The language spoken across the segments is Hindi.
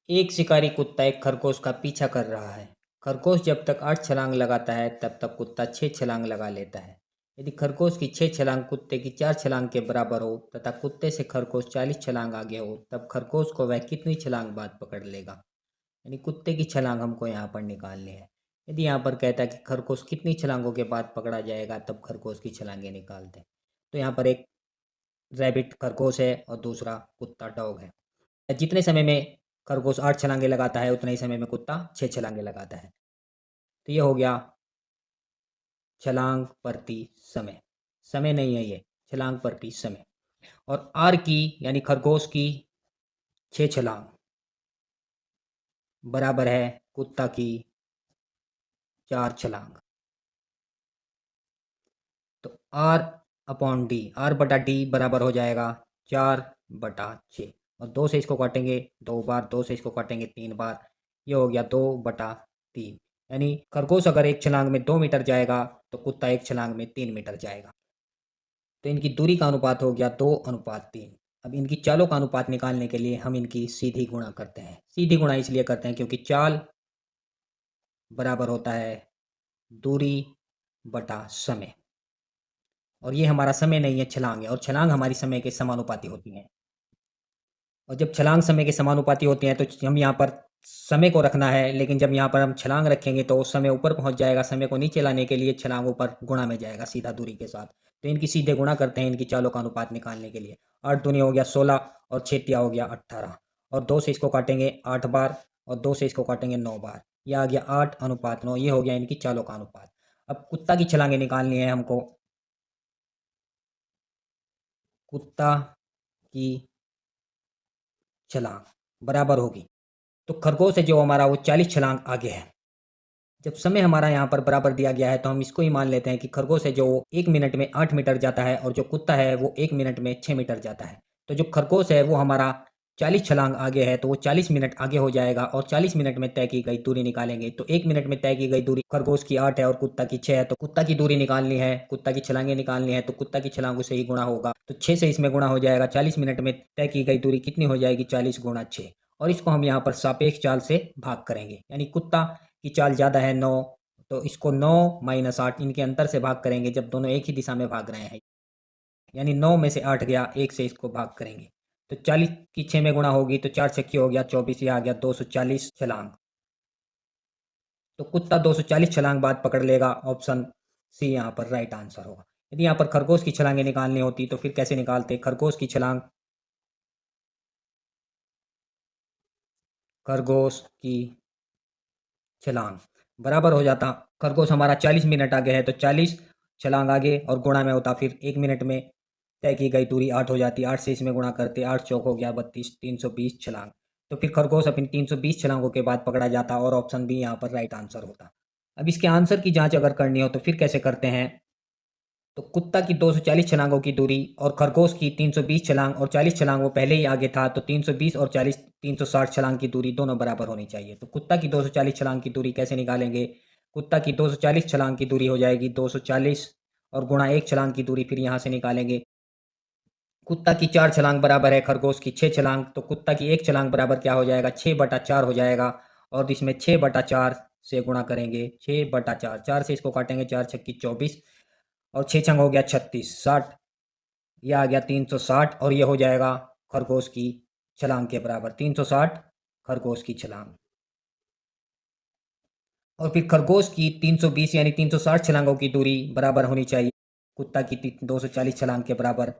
एक शिकारी कुत्ता एक खरगोश का पीछा कर रहा है। खरगोश जब तक 8 छलांग लगाता है तब तक कुत्ता 6 छलांग लगा लेता है। यदि खरगोश की 6 छलांग कुत्ते की 4 छलांग के बराबर हो तथा कुत्ते से खरगोश 40 छलांग आगे हो, तब खरगोश को वह कितनी छलांग बाद पकड़ लेगा। यानी कुत्ते की छलांग हमको यहाँ पर निकालनी है। यदि यहाँ पर कहता है कि खरगोश कितनी छलांगों के बाद पकड़ा जाएगा, तब खरगोश की छलांगें निकालते हैं। तो यहाँ पर एक रैबिट खरगोश है और दूसरा कुत्ता डॉग है। जितने समय में खरगोश 8 छलांगे लगाता है, उतने ही समय में कुत्ता 6 छलांगे लगाता है। तो ये हो गया छलांग प्रति समय। समय नहीं है ये, छलांग प्रति समय। और आर की यानी खरगोश की 6 छलांग बराबर है कुत्ता की 4 छलांग। तो आर अपॉन डी, आर बटा डी बराबर हो जाएगा 4/6। और 2 से इसको काटेंगे 2 बार, 2 से इसको काटेंगे 3 बार, ये हो गया 2/3। यानी खरगोश अगर एक छलांग में 2 मीटर जाएगा तो कुत्ता एक छलांग में 3 मीटर जाएगा। तो इनकी दूरी का अनुपात हो गया 2:3। अब इनकी चालों का अनुपात निकालने के लिए हम इनकी सीधी गुणा करते हैं। सीधी गुणा इसलिए करते हैं क्योंकि चाल बराबर होता है दूरी बटा समय। और ये हमारा समय नहीं है, छलांग है, और छलांग हमारी समय के समानुपाती होती हैं। और जब छलांग समय के समानुपाती होती हैं तो हम यहाँ पर समय को रखना है, लेकिन जब यहाँ पर हम छलांग रखेंगे तो समय ऊपर पहुँच जाएगा। समय को नीचे लाने के लिए छलांग ऊपर गुणा में जाएगा सीधा दूरी के साथ। तो इनकी सीधे गुणा करते हैं इनकी चालों का अनुपात निकालने के लिए। 8 दूनी हो गया 16 और 6 तिया हो गया 18। और 2 से इसको काटेंगे 8 बार और 2 से इसको काटेंगे 9 बार। यह आ गया 8:9। ये हो गया इनकी चालों का अनुपात। अब कुत्ता की छलांगे निकालनी है हमको। कुत्ता की छलांग बराबर होगी, तो खरगोश है जो हमारा वो 40 छलांग आगे है। जब समय हमारा यहाँ पर बराबर दिया गया है तो हम इसको ही मान लेते हैं कि खरगोश है जो 1 मिनट में 8 मीटर जाता है और जो कुत्ता है वो 1 मिनट में 6 मीटर जाता है। तो जो खरगोश है वो हमारा 40 छलांग आगे है, तो वो 40 मिनट आगे हो जाएगा और 40 मिनट में तय की गई दूरी निकालेंगे। तो 1 मिनट में तय की गई दूरी खरगोश की 8 है और कुत्ता की 6 है। तो कुत्ता की दूरी निकालनी है, कुत्ता की छलांगे निकालनी है, तो कुत्ता की छलांगों से ही गुणा होगा। तो 6 से इसमें गुणा हो जाएगा। 40 मिनट में तय की गई दूरी कितनी हो जाएगी? 40 गुणा 6। और इसको हम यहाँ पर सापेक्ष चाल से भाग करेंगे। यानी कुत्ता की चाल ज़्यादा है 9, तो इसको 9 - 8 इनके अंतर से भाग करेंगे जब दोनों एक ही दिशा में भाग रहे हैं। यानी 9 में से 8 गया, 1 से इसको भाग करेंगे। तो 40 की 6 में गुणा होगी तो 4 छक्के हो गया 24, ये आ गया 240 छलांग। तो कुत्ता 240 छलांग बाद पकड़ लेगा। ऑप्शन सी यहाँ पर राइट आंसर होगा। यदि यहाँ पर खरगोश की छलांगे निकालनी होती तो फिर कैसे निकालते? खरगोश की छलांग, खरगोश की छलांग बराबर हो जाता, खरगोश हमारा 40 मिनट आगे है तो 40 छलांग आगे और गुणा में होता फिर 1 मिनट में तय की गई दूरी 8 हो जाती। 8 से इसमें गुणा करते, 8 चौक हो गया 32, 320 छलांग। तो फिर खरगोश अपनी 320 छलांगों के बाद पकड़ा जाता और ऑप्शन बी यहाँ पर राइट आंसर होता। अब इसके आंसर की जांच अगर करनी हो तो फिर कैसे करते हैं? तो कुत्ता की 240 छलांगों की दूरी और खरगोश की 320 छलांग और 40 छलांग वो पहले ही आगे था, तो 320 और 40 360 छलांग की दूरी दोनों बराबर होनी चाहिए। तो कुत्ता की 240 छलांग की दूरी कैसे निकालेंगे? कुत्ता की 240 छलांग की दूरी हो जाएगी 240 और गुणा 1 छलांग की दूरी फिर यहाँ से निकालेंगे। कुत्ता की 4 छलांग बराबर है खरगोश की 6 छलांग, तो कुत्ता की 1 छलांग बराबर क्या हो जाएगा? 6/4 हो जाएगा। और इसमें 6/4 से गुणा करेंगे। 6/4, 4 से इसको काटेंगे, 4 छक्की 24 और 6 छंग हो गया 36, 60। यह आ गया 360 और ये हो जाएगा खरगोश की छलांग के बराबर। 360 खरगोश की छलांग। और फिर खरगोश की 320 यानी 360 छलांगों की दूरी बराबर होनी चाहिए कुत्ता की 240 छलांग के बराबर।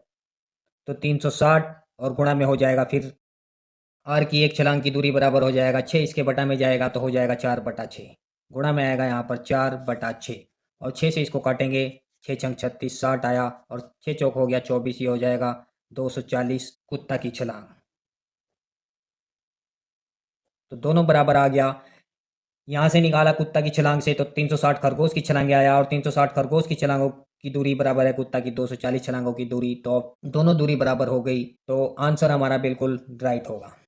तो 360 और गुणा में हो जाएगा फिर आर की 1 छलांग की दूरी बराबर हो जाएगा 6, इसके बटा में जाएगा तो हो जाएगा 4/6। गुणा में आएगा यहाँ पर 4/6 और 6 से इसको काटेंगे, 6 छंग 36, 60 आया और 6 चौक हो गया 24, ये हो जाएगा 240 कुत्ता की छलांग। तो दोनों बराबर आ गया। यहाँ से निकाला कुत्ता की छलांग से तो 360 खरगोश की छलांगे आया और 360 खरगोश की छलांगों की दूरी बराबर है कुत्ता की 240 छलांगों की दूरी। तो दोनों दूरी बराबर हो गई, तो आंसर हमारा बिल्कुल राइट होगा।